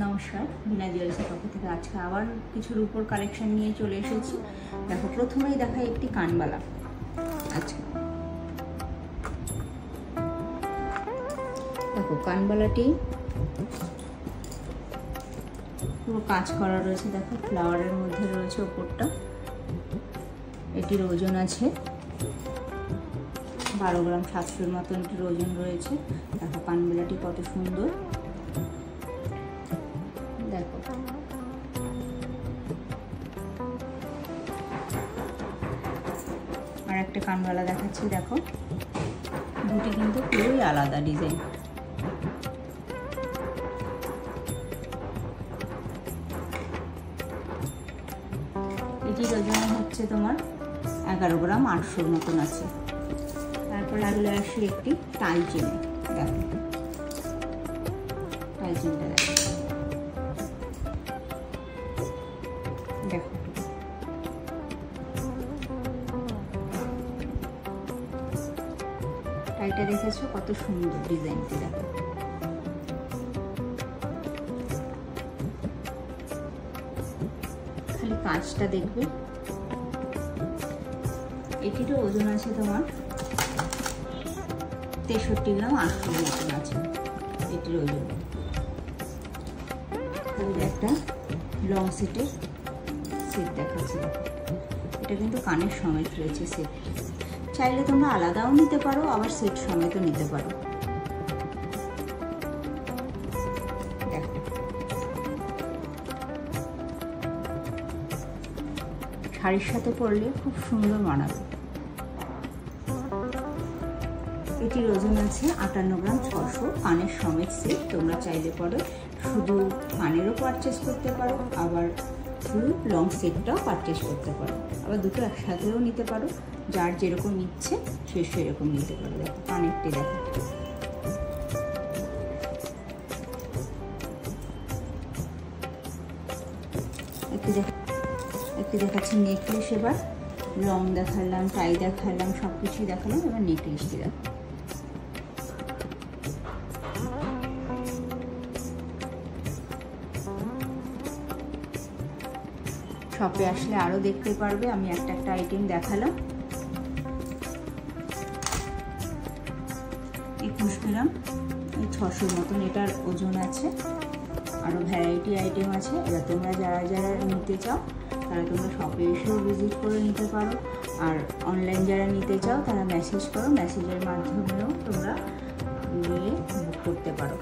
নমস্কার, বিনা জুয়েলার্সের পক্ষ থেকে আজকে আবার কিছু রূপোর কালেকশন নিয়ে চলে এসেছি। দেখো, প্রথমেই দেখাই একটি কানবালা। আচ্ছা, দেখো কানবালাটি পুরো কাজ করা রয়েছে। দেখো, ফ্লাওয়ারের মধ্যে রয়েছে ওপরটা। এটির ওজন আছে 12 গ্রাম 700 মতন এটির ওজন রয়েছে। দেখো কানবালাটি কত সুন্দর। দেখো আর একটা কানবালা দেখাচ্ছি। দেখো, দুটি কিন্তু পুরোই আলাদা ডিজাইন। এটির ওজন হচ্ছে তোমার 11 গ্রাম 800 মতন আছে। তারপরে চলে আসি একটি টাই চেনে। দেখো টাই চেনটা দেখো, দেখো টাইটা দেখেছো কত সুন্দর ডিজাইনটি। দেখো খালি কাঁচটা দেখবে। এটিরও ওজন আছে তোমার 63 গ্রাম 800 মতন আছে এটির ওজন। একটা লং সেটের সেট দেখাচ্ছি। এটা কিন্তু কানের সমেত রয়েছে সেট। চাইলে তোমরা আলাদাও নিতে পারো, আবার সেট সমেতও নিতে পারো। দেখো শাড়ির সাথে পরলে খুব সুন্দর মানাবে। এটির ওজন আছে 58 গ্রাম 600, কানের সমেত সেট। তোমরা চাইলে পরে শুধু কানেরও পারচেস করতে পারো, আবার ফুল লং সেটটাও পারচেস করতে পারো, আবার দুটো একসাথেও নিতে পারো। যার যেরকম ইচ্ছে সে সেরকম নিতে পারো। দেখো কানেরটি দেখো, একটি দেখাচ্ছি নেকলেস। এবার লং দেখালাম, টাই দেখালাম, সব কিছুই দেখালাম। এবার নেকলেসটি দেখো। শপে আসলে আরও দেখতে পারবে। আমি একটা আইটেম দেখালাম। 21 গ্রাম 600 মতন এটার ওজন আছে। আরও ভ্যারাইটি আইটেম আছে। এবার তোমরা যারা নিতে চাও তারা তোমরা শপে এসেও ভিজিট করে নিতে পারো, আর অনলাইন যারা নিতে চাও তারা মেসেজ করো। মেসেজের মাধ্যমেও তোমরা নিয়ে বুক করতে পারো।